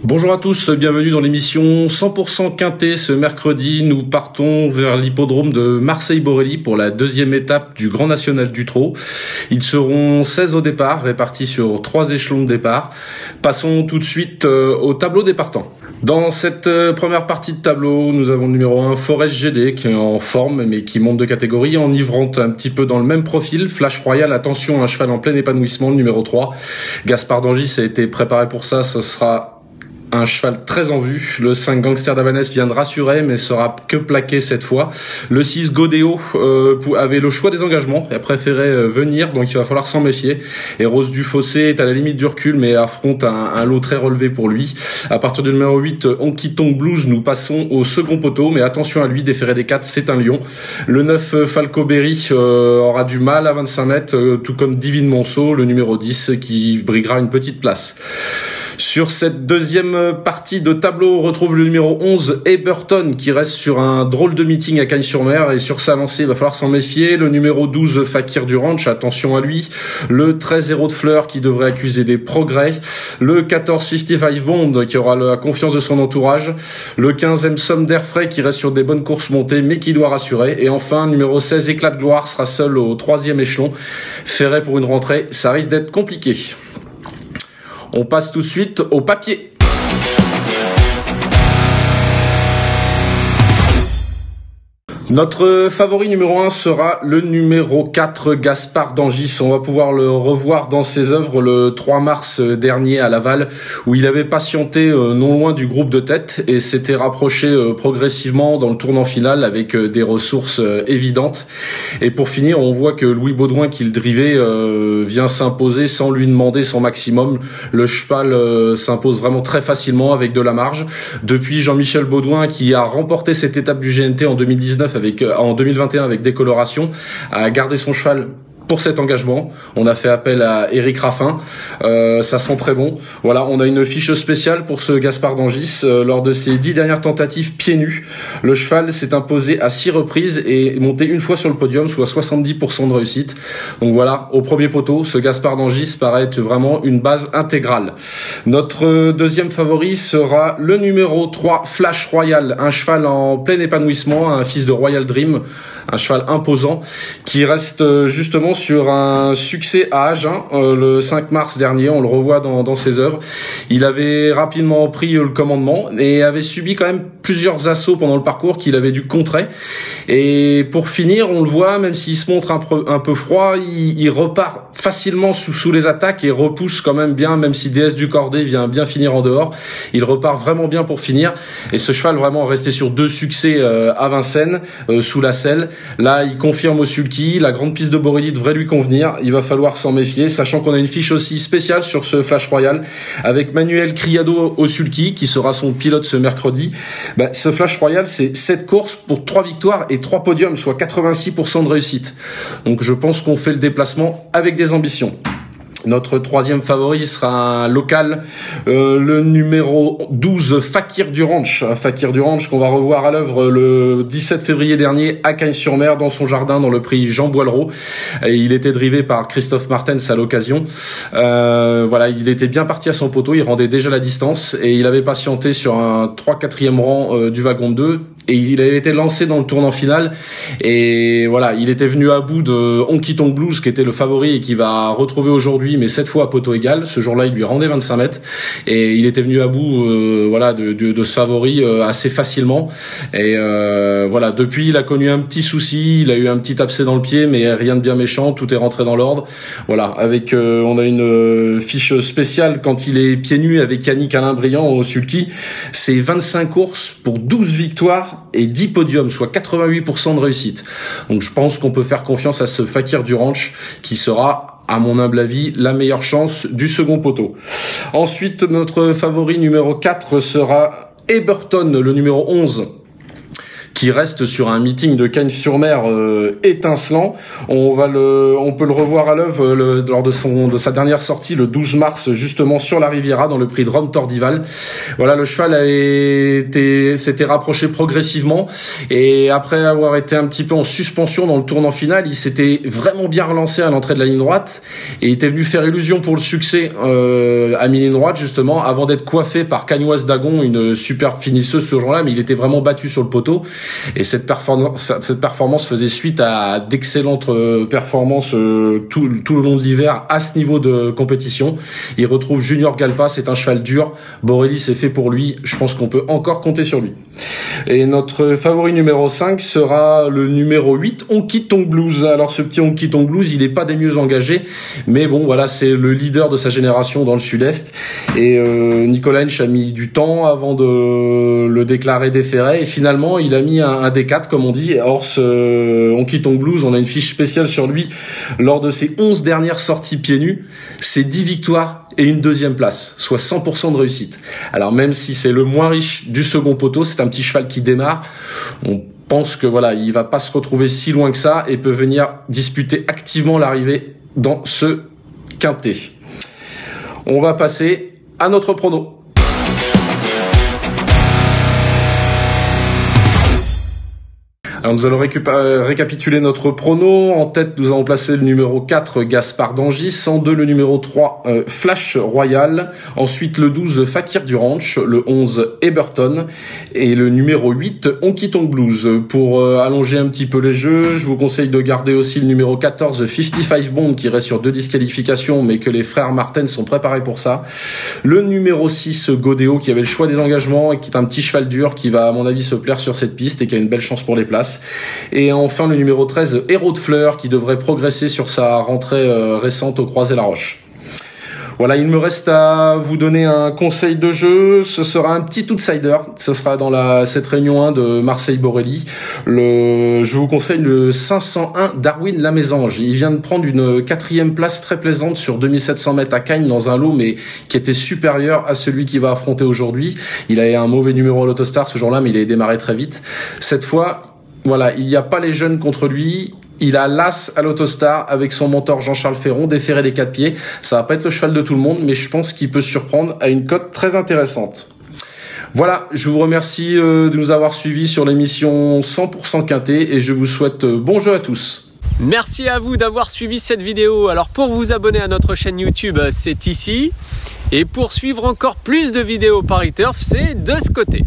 Bonjour à tous, bienvenue dans l'émission 100% Quintet. Ce mercredi, nous partons vers l'hippodrome de Marseille-Borelli pour la deuxième étape du Grand National du Trot. Ils seront 16 au départ, répartis sur 3 échelons de départ. Passons tout de suite au tableau des partants. Dans cette première partie de tableau, nous avons le numéro 1, Forest GD, qui est en forme, mais qui monte de catégorie, enivrant un petit peu dans le même profil. Flash Royal, attention, un cheval en plein épanouissement, le numéro 3. Gaspard d'Angis a été préparé pour ça, ce sera un cheval très en vue. Le 5 Gangster d'Avanès vient de rassurer, mais sera que plaqué cette fois. Le 6 Godéo avait le choix des engagements et a préféré venir, donc il va falloir s'en méfier. Et Rose du Fossé est à la limite du recul, mais affronte un lot très relevé pour lui. À partir du numéro 8, Honky Tonk Blues, nous passons au second poteau, mais attention à lui, déféré des 4, c'est un lion. Le 9 Falco Berry aura du mal à 25 mètres, tout comme Divine Monceau, le numéro 10, qui briguera une petite place. Sur cette deuxième partie de tableau, on retrouve le numéro 11, Eberton, qui reste sur un drôle de meeting à Cagnes-sur-Mer, et sur sa lancée, il va falloir s'en méfier. Le numéro 12, Fakir du Ranch, attention à lui. Le 13 Héros de Fleurs, qui devrait accuser des progrès. Le 14 55 Bond, qui aura la confiance de son entourage. Le 15 M Somme d'Airfray, qui reste sur des bonnes courses montées, mais qui doit rassurer. Et enfin, numéro 16, Éclat de Gloire, sera seul au 3e échelon. Ferré pour une rentrée, ça risque d'être compliqué. On passe tout de suite au papier. Notre favori numéro 1 sera le numéro 4, Gaspard d'Angis. On va pouvoir le revoir dans ses œuvres le 3 mars dernier à Laval, où il avait patienté non loin du groupe de tête et s'était rapproché progressivement dans le tournant final avec des ressources évidentes. Et pour finir, on voit que Louis Baudouin, qui le drivait, vient s'imposer sans lui demander son maximum. Le cheval s'impose vraiment très facilement avec de la marge. Depuis Jean-Michel Baudouin, qui a remporté cette étape du GNT en 2019 en 2021 avec décoloration, a gardé son cheval pour cet engagement. On a fait appel à Éric Raffin, ça sent très bon. Voilà, on a une fiche spéciale pour ce Gaspard d'Angis. Lors de ses 10 dernières tentatives pieds nus, le cheval s'est imposé à 6 reprises et est monté une fois sur le podium, soit 70% de réussite. Donc voilà, au premier poteau, ce Gaspard d'Angis paraît être vraiment une base intégrale. Notre deuxième favori sera le numéro 3, Flash Royal, un cheval en plein épanouissement, un fils de Royal Dream, un cheval imposant qui reste justement sur un succès à Agen le 5 mars dernier. On le revoit dans ses œuvres. Il avait rapidement pris le commandement et avait subi quand même plusieurs assauts pendant le parcours qu'il avait dû contrer. Et pour finir, on le voit, même s'il se montre un peu froid, il repart facilement sous les attaques et repousse quand même bien, même si DS du Cordé vient bien finir en dehors. Il repart vraiment bien pour finir. Et ce cheval vraiment resté sur 2 succès à Vincennes, sous la selle. Là, il confirme au sulky. La grande piste de Borelli devrait lui convenir. Il va falloir s'en méfier, sachant qu'on a une fiche aussi spéciale sur ce Flash Royal avec Manuel Criado au sulky, qui sera son pilote ce mercredi. Ce Flash Royal, c'est 7 courses pour 3 victoires et 3 podiums, soit 86% de réussite. Donc je pense qu'on fait le déplacement avec des ambitions. Notre troisième favori sera un local, le numéro 12, Fakir du Ranch. Fakir du Ranch qu'on va revoir à l'œuvre le 17 février dernier à Cagnes-sur-Mer dans son jardin dans le prix Jean Boileau. Et il était drivé par Christophe Martens à l'occasion. Voilà, il était bien parti à son poteau, il rendait déjà la distance et il avait patienté sur un 3-4e rang du wagon 2 et il avait été lancé dans le tournant final. Et voilà, il était venu à bout de Honky Tonk Blues qui était le favori et qui va retrouver aujourd'hui, mais cette fois à poteau égal. Ce jour-là, il lui rendait 25 mètres et il était venu à bout voilà de ce favori assez facilement. Et voilà, depuis, il a connu un petit souci, il a eu un petit abcès dans le pied, mais rien de bien méchant, tout est rentré dans l'ordre. Voilà, avec on a une fiche spéciale quand il est pieds nus avec Yannick Alain Briand au sulky. C'est 25 courses pour 12 victoires et 10 podiums, soit 88% de réussite. Donc je pense qu'on peut faire confiance à ce Fakir du Ranch qui sera, à mon humble avis, la meilleure chance du second poteau. Ensuite, notre favori numéro 4 sera Eberton, le numéro 11, qui reste sur un meeting de Cagnes-sur-Mer étincelant. On peut le revoir à l'œuvre lors de sa dernière sortie le 12 mars, justement sur la Riviera, dans le prix de Rome Tordival. Voilà, le cheval s'était rapproché progressivement, et après avoir été un petit peu en suspension dans le tournant final, il s'était vraiment bien relancé à l'entrée de la ligne droite, et il était venu faire illusion pour le succès à mi-ligne droite, justement, avant d'être coiffé par Cagnoise Dagon, une super finisseuse ce jour-là, mais il était vraiment battu sur le poteau, et cette performance faisait suite à d'excellentes performances tout le long de l'hiver à ce niveau de compétition. Il retrouve Junior Galpa, c'est un cheval dur, Borelli c'est fait pour lui, je pense qu'on peut encore compter sur lui. Et notre favori numéro 5 sera le numéro 8, Honky Tonk Blues. Alors ce petit Honky Tonk Blues, il est pas des mieux engagés, mais bon voilà, c'est le leader de sa génération dans le sud-est, et Nicolas Hench a mis du temps avant de le déclarer déféré, et finalement il a mis un D4 comme on dit. Or ce Honky Tonk Blues, on a une fiche spéciale sur lui lors de ses 11 dernières sorties pieds nus, c'est 10 victoires et une deuxième place, soit 100% de réussite. Alors même si c'est le moins riche du second poteau, c'est un petit cheval qui démarre, on pense que voilà, il va pas se retrouver si loin que ça et peut venir disputer activement l'arrivée dans ce quintet. On va passer à notre prono. Alors nous allons récapituler notre prono. En tête, nous avons placé le numéro 4, Gaspard d'Angis. En 2, le numéro 3, Flash Royal. Ensuite, le 12, Fakir du Ranch. Le 11, Eberton. Et le numéro 8, Honky Tonk Blues. Pour allonger un petit peu les jeux, je vous conseille de garder aussi le numéro 14, 55 Bond, qui reste sur 2 disqualifications, mais que les frères Martin sont préparés pour ça. Le numéro 6, Godéo, qui avait le choix des engagements et qui est un petit cheval dur qui va, à mon avis, se plaire sur cette piste et qui a une belle chance pour les places. Et enfin le numéro 13, Héros de Fleurs, qui devrait progresser sur sa rentrée récente au Croisé-la-Roche. Voilà, il me reste à vous donner un conseil de jeu. Ce sera un petit outsider. Ce sera dans cette réunion 1 de Marseille-Borelli. Je vous conseille le 501 Darwin Lamésange. Il vient de prendre une 4e place très plaisante sur 2700 mètres à Cagnes dans un lot, mais qui était supérieur à celui qu'il va affronter aujourd'hui. Il a un mauvais numéro à l'Autostar ce jour-là, mais il a démarré très vite. Cette fois, voilà, il n'y a pas les jeunes contre lui. Il a l'As à l'Autostar avec son mentor Jean-Charles Ferron, déféré des 4 pieds. Ça va pas être le cheval de tout le monde, mais je pense qu'il peut surprendre à une cote très intéressante. Voilà, je vous remercie de nous avoir suivis sur l'émission 100% Quintet, et je vous souhaite bon jeu à tous. Merci à vous d'avoir suivi cette vidéo. Alors pour vous abonner à notre chaîne YouTube, c'est ici. Et pour suivre encore plus de vidéos Paris Turf, c'est de ce côté.